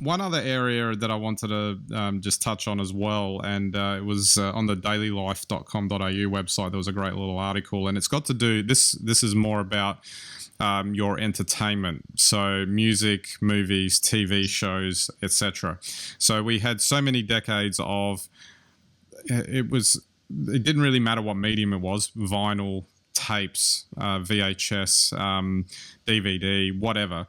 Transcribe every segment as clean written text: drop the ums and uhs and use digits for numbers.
one other area that I wanted to just touch on as well, and it was on the dailylife.com.au website. There was a great little article, and it's got to do this. This is more about your entertainment, so music, movies, TV shows, etc. So we had so many decades of it didn't really matter what medium it was, vinyl, tapes, VHS, DVD, whatever.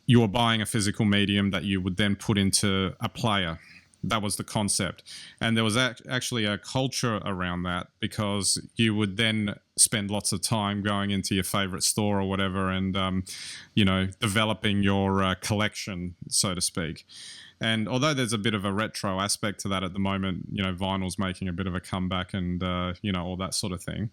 You were buying a physical medium that you would then put into a player. That was the concept. And there was actually a culture around that, because you would then spend lots of time going into your favorite store or whatever and, developing your collection, so to speak. And although there's a bit of a retro aspect to that at the moment, vinyl's making a bit of a comeback and, all that sort of thing.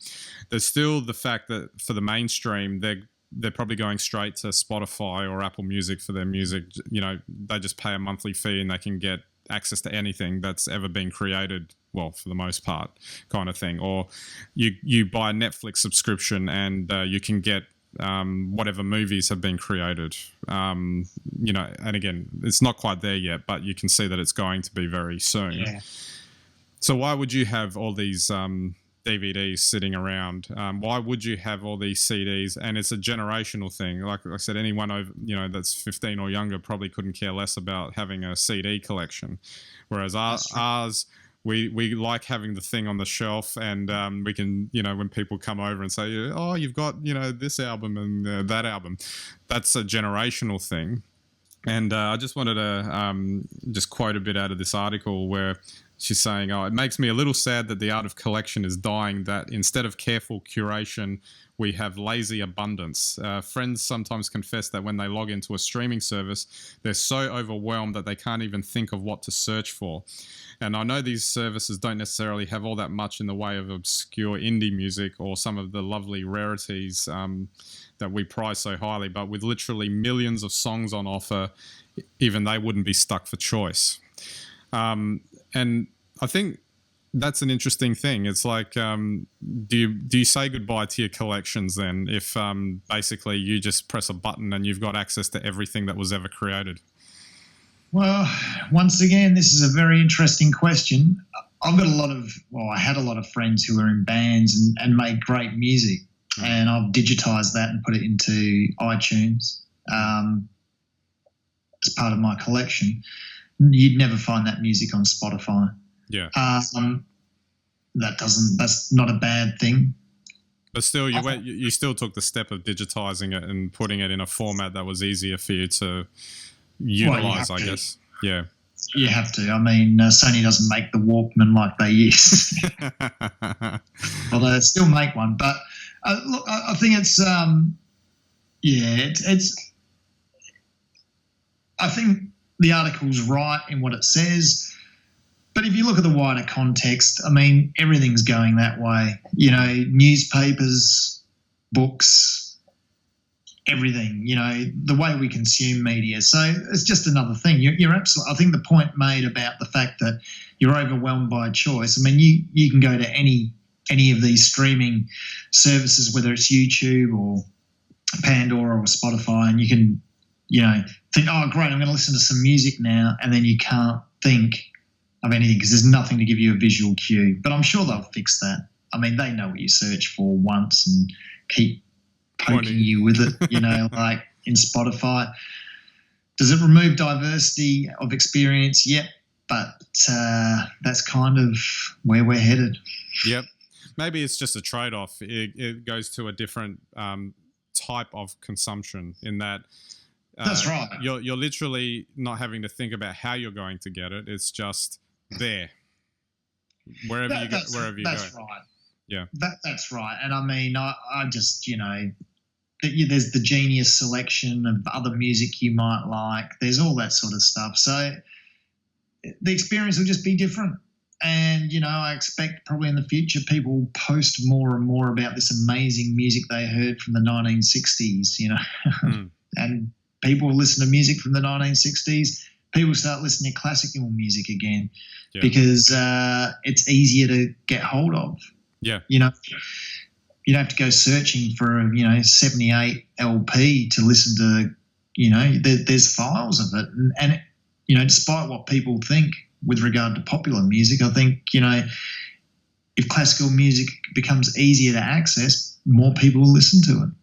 There's still the fact that for the mainstream, they're probably going straight to Spotify or Apple Music for their music. They just pay a monthly fee and they can get access to anything that's ever been created, well, for the most part, kind of thing. Or you buy a Netflix subscription and you can get whatever movies have been created. And again, it's not quite there yet, but you can see that it's going to be very soon. Yeah. So why would you have all these DVDs sitting around? Why would you have all these CDs? And it's a generational thing. Like I said, anyone over, that's 15 or younger probably couldn't care less about having a CD collection. Whereas ours, we like having the thing on the shelf, and we can, when people come over and say, oh, you've got, this album and that album, that's a generational thing. And I just wanted to just quote a bit out of this article where she's saying, it makes me a little sad that the art of collection is dying, that instead of careful curation, we have lazy abundance. Friends sometimes confess that when they log into a streaming service, they're so overwhelmed that they can't even think of what to search for. And I know these services don't necessarily have all that much in the way of obscure indie music or some of the lovely rarities that we prize so highly, but with literally millions of songs on offer, even they wouldn't be stuck for choice. And I think that's an interesting thing. It's like, do you say goodbye to your collections then if basically you just press a button and you've got access to everything that was ever created? Well, once again, this is a very interesting question. I had a lot of friends who were in bands and made great music, and I've digitized that and put it into iTunes as part of my collection. You'd never find that music on Spotify. Yeah. That's not a bad thing. But still, you still took the step of digitizing it and putting it in a format that was easier for you to utilize, I guess. Yeah. You have to. I mean, Sony doesn't make the Walkman like they used. Although they still make one. But look, I think it's I think the article's right in what it says. But if you look at the wider context, I mean, everything's going that way. Newspapers, books, everything, the way we consume media. So it's just another thing. You're absolutely, I think the point made about the fact that you're overwhelmed by choice. I mean, you can go to any of these streaming services, whether it's YouTube or Pandora or Spotify, and you can, think, oh, great, I'm going to listen to some music now, and then you can't think of anything because there's nothing to give you a visual cue. But I'm sure they'll fix that. I mean, they know what you search for once and keep poking you with it, like in Spotify. Does it remove diversity of experience? Yep. But that's kind of where we're headed. Yep. Maybe it's just a trade-off. It goes to a different type of consumption in that that's right. You're literally not having to think about how you're going to get it. It's just there. Wherever you go. That's right. Yeah. That's right. And I mean, I just, there's the genius selection of other music you might like. There's all that sort of stuff. So the experience will just be different. And, I expect probably in the future people will post more and more about this amazing music they heard from the 1960s, and people will listen to music from the 1960s. People start listening to classical music again because it's easier to get hold of. Yeah. You don't have to go searching for a 78 LP to listen to, there's files of it. And despite what people think with regard to popular music, I think, if classical music becomes easier to access, more people will listen to it.